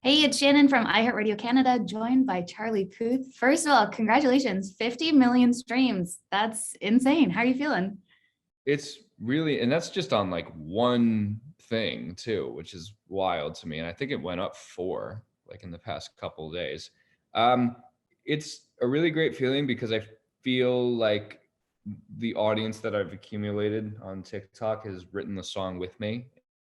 Hey, it's Shannon from iHeartRadio Canada, joined by Charlie Puth. First of all, congratulations, 50 million streams. That's insane. How are you feeling? It's really, and that's just on like one thing too, which is wild to me. And I think it went up four, like in the past couple of days. Um, it's a really great feeling because I feel like the audience that I've accumulated on TikTok has written the song with me.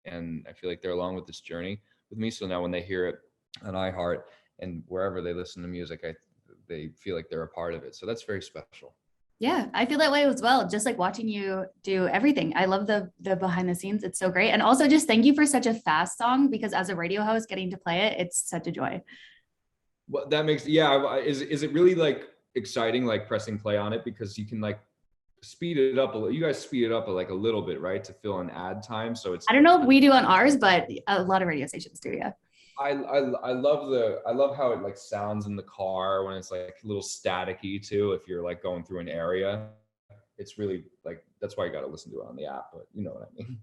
And I feel like they're along with this journey with me. So now when they hear it on iHeart and wherever they listen to music, they feel like they're a part of it. So that's very special. Yeah, I feel that way as well. Just like watching you do everything. I love the behind the scenes. It's so great. And also just thank you for such a fast song because as a radio host, getting to play it, it's such a joy. Well, that makes, yeah. Is it really like exciting, like pressing play on it because you can like speed it up a little. You guys speed it up like a little bit, right, to fill in ad time. So it's. I don't know if we do on ours, but a lot of radio stations do. Yeah. I love how it like sounds in the car when it's like a little staticky too. If you're like going through an area, it's really like that's why you got to listen to it on the app. But you know what I mean.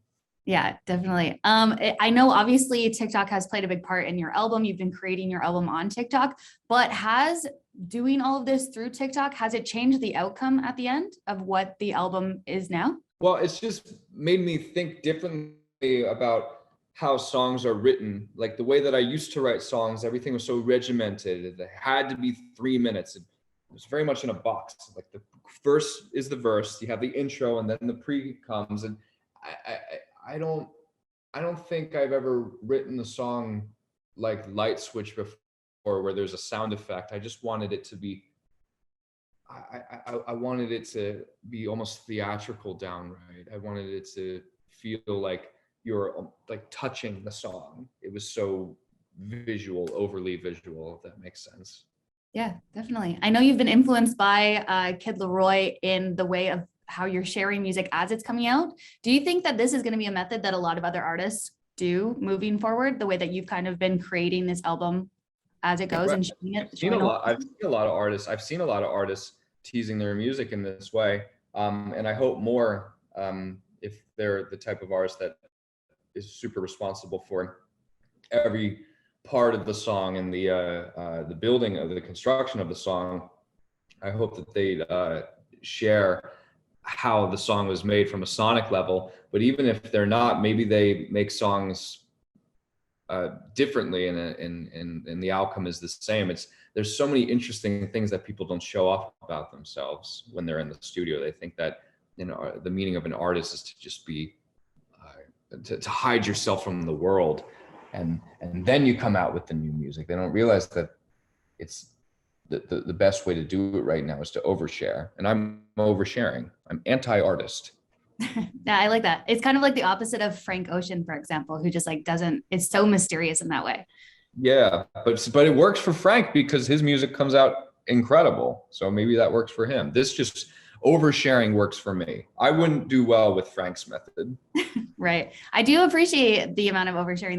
Yeah, definitely. I know obviously TikTok has played a big part in your album. You've been creating your album on TikTok, but has doing all of this through TikTok, has it changed the outcome at the end of what the album is now? Well, it's just made me think differently about how songs are written. Like the way that I used to write songs, everything was so regimented. It had to be 3 minutes. It was very much in a box. Like the verse is the verse, you have the intro, and then the pre comes. And I don't think I've ever written a song like Light Switch before, where there's a sound effect. I just wanted it to be I wanted it to be almost theatrical downright. I wanted it to feel like you're like touching the song. It was so visual, overly visual, if that makes sense. Yeah, definitely. I know you've been influenced by Kid Leroy in the way of how you're sharing music as it's coming out. Do you think that this is going to be a method that a lot of other artists do moving forward, the way that you've kind of been creating this album as it goes and showing it? I've seen a lot of artists teasing their music in this way. And I hope more, if they're the type of artist that is super responsible for every part of the song and the building of the construction of the song. I hope that they share how the song was made from a sonic level. But even if they're not, maybe they make songs differently, and the outcome is the same. There's so many interesting things that people don't show off about themselves when they're in the studio. They think that the meaning of an artist is to just be to hide yourself from the world, and then you come out with the new music. They don't realize that it's the best way to do it right now is to overshare, and I'm oversharing. I'm anti-artist. Yeah, I like that. It's kind of like the opposite of Frank Ocean, for example, who just like doesn't, it's so mysterious in that way. Yeah, but it works for Frank because his music comes out incredible. So maybe that works for him. This just oversharing works for me. I wouldn't do well with Frank's method. Right. I do appreciate the amount of oversharing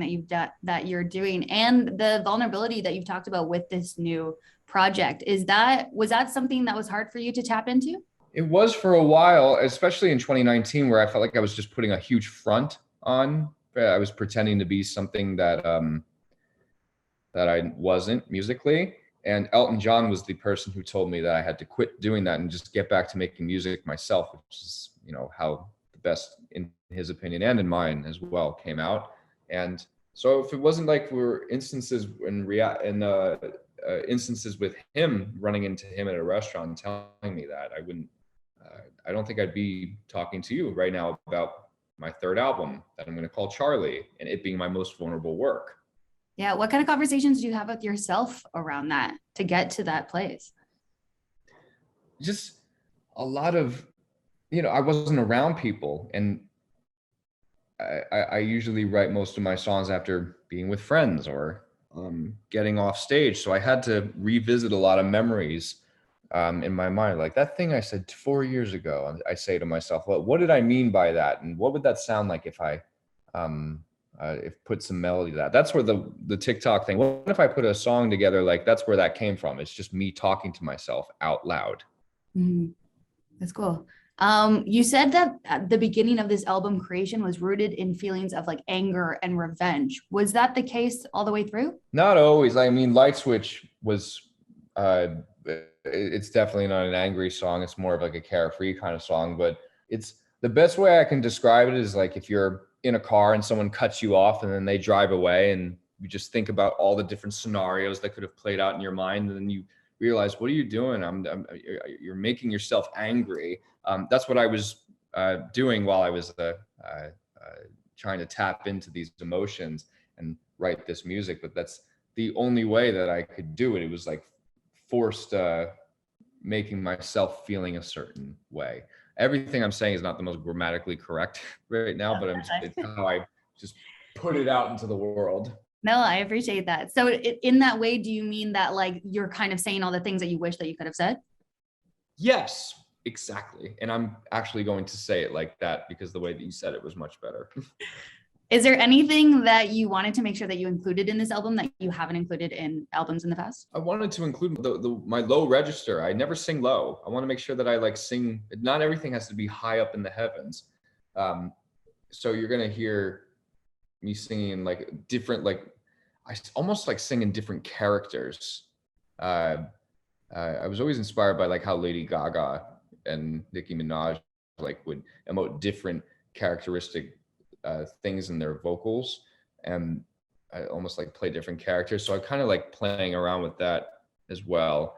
that you're doing and the vulnerability that you've talked about with this new project. Was that something that was hard for you to tap into? It was for a while, especially in 2019, where I felt like I was just putting a huge front on. I was pretending to be something that I wasn't musically. And Elton John was the person who told me that I had to quit doing that and just get back to making music myself, which is, how the best, in his opinion and in mine as well, came out. And so if it wasn't like we were instances instances with him, running into him at a restaurant and telling me that, I don't think I'd be talking to you right now about my third album that I'm going to call Charlie, and it being my most vulnerable work. Yeah. What kind of conversations do you have with yourself around that to get to that place? Just a lot of, I wasn't around people, and I usually write most of my songs after being with friends or getting off stage. So I had to revisit a lot of memories in my mind. Like that thing I said 4 years ago, I say to myself, well, what did I mean by that? And what would that sound like if I if put some melody to that? That's where the TikTok thing, what if I put a song together? Like that's where that came from. It's just me talking to myself out loud. Mm-hmm. That's cool. You said that at the beginning of this album creation was rooted in feelings of like anger and revenge. Was that the case all the way through? Not always. I mean, Light Switch was, it's definitely not an angry song. It's more of like a carefree kind of song, but it's the best way I can describe it is like if you're in a car and someone cuts you off and then they drive away and you just think about all the different scenarios that could have played out in your mind. And then you realize, what are you doing? You're making yourself angry. That's what I was doing while I was trying to tap into these emotions and write this music. But that's the only way that I could do it. It was like forced making myself feeling a certain way. Everything I'm saying is not the most grammatically correct right now, but it's how I just put it out into the world. No, I appreciate that. So in that way, do you mean that like you're kind of saying all the things that you wish that you could have said? Yes, exactly. And I'm actually going to say it like that because the way that you said it was much better. Is there anything that you wanted to make sure that you included in this album that you haven't included in albums in the past? I wanted to include my low register. I never sing low. I want to make sure that I like sing. Not everything has to be high up in the heavens. So you're going to hear me singing like different, like I almost like singing different characters. I was always inspired by like how Lady Gaga and Nicki Minaj like would emote different characteristic things in their vocals, and I almost like play different characters. So I kind of like playing around with that as well.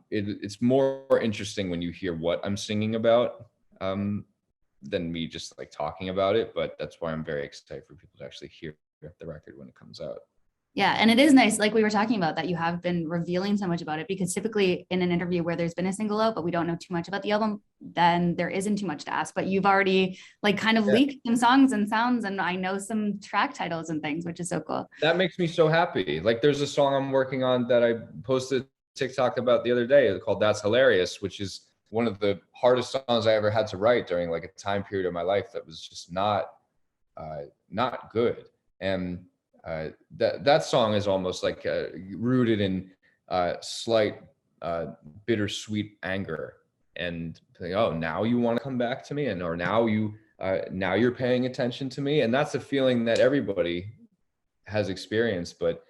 It's more interesting when you hear what I'm singing about than me just like talking about it. But that's why I'm very excited for people to actually hear the record when it comes out. Yeah, and it is nice, like we were talking about, that you have been revealing so much about it, because typically in an interview where there's been a single out, but we don't know too much about the album, then there isn't too much to ask. But you've already like kind of leaked some songs and sounds, and I know some track titles and things, which is so cool. That makes me so happy. Like there's a song I'm working on that I posted TikTok about the other day called That's Hilarious, which is one of the hardest songs I ever had to write during like a time period of my life that was just not good. And that song is almost like rooted in slight bittersweet anger, and like, oh, now you want to come back to me, and or now you're paying attention to me, and that's a feeling that everybody has experienced, but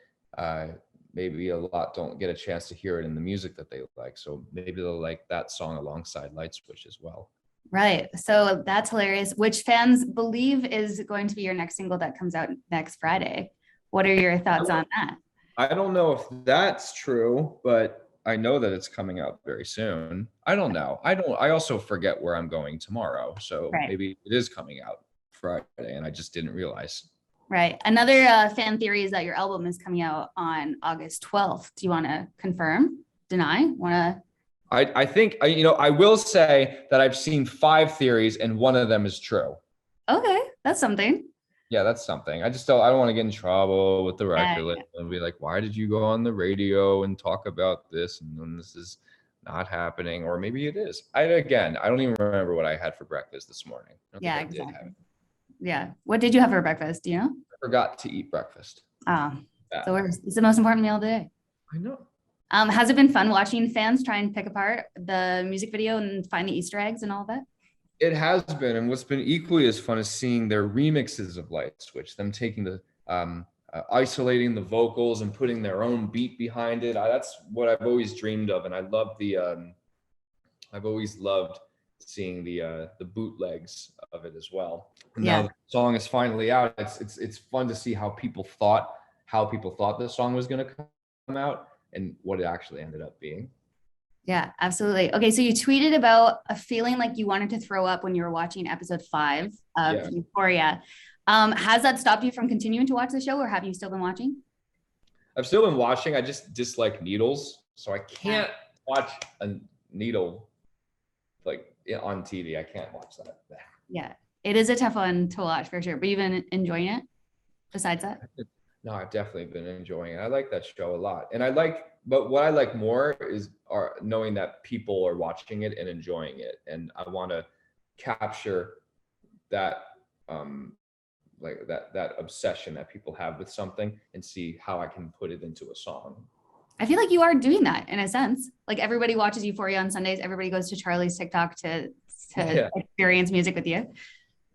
maybe a lot don't get a chance to hear it in the music that they like. So maybe they'll like that song alongside Light Switch as well. Right. So That's Hilarious, which fans believe is going to be your next single that comes out next Friday. What are your thoughts on that? I don't know if that's true, but I know that it's coming out very soon. I don't know. I also forget where I'm going tomorrow. So maybe it is coming out Friday and I just didn't realize. Right. Another fan theory is that your album is coming out on August 12th. Do you want to confirm, deny, I think, I will say that I've seen 5 theories and one of them is true. Okay. That's something. Yeah, that's something. I don't want to get in trouble with the record label and be like, why did you go on the radio and talk about this and then this is not happening? Or maybe it is. I don't even remember what I had for breakfast this morning. Yeah, exactly. Yeah. What did you have for breakfast? Do you know? I forgot to eat breakfast. Oh, so it's the most important meal of the day. I know. Has it been fun watching fans try and pick apart the music video and find the Easter eggs and all that? It has been, and what's been equally as fun is seeing their remixes of Light Switch, them taking the isolating the vocals and putting their own beat behind it. That's what I've always dreamed of, and I love I've always loved seeing the bootlegs of it as well. And now the song is finally out. It's fun to see how people thought the song was going to come out and what it actually ended up being. Yeah, absolutely. Okay, so you tweeted about a feeling like you wanted to throw up when you were watching episode 5 of Euphoria. Has that stopped you from continuing to watch the show, or have you still been watching? I've still been watching. I just dislike needles, so I can't watch a needle like on TV. I can't watch that. Yeah, it is a tough one to watch for sure. But you've been enjoying it besides that? No, I've definitely been enjoying it. I like that show a lot, but what I like more is knowing that people are watching it and enjoying it, and I want to capture that like that obsession that people have with something and see how I can put it into a song. I feel like you are doing that in a sense. Like everybody watches Euphoria on Sundays. Everybody goes to Charlie's TikTok to to Yeah. experience music with you.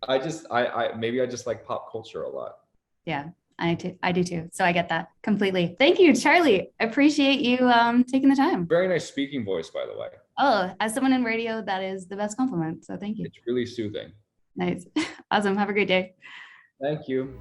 Maybe I just like pop culture a lot. Yeah, I do too. So I get that completely. Thank you, Charlie. Appreciate you taking the time. Very nice speaking voice, by the way. Oh, as someone in radio, that is the best compliment. So thank you. It's really soothing. Nice. Awesome. Have a great day. Thank you.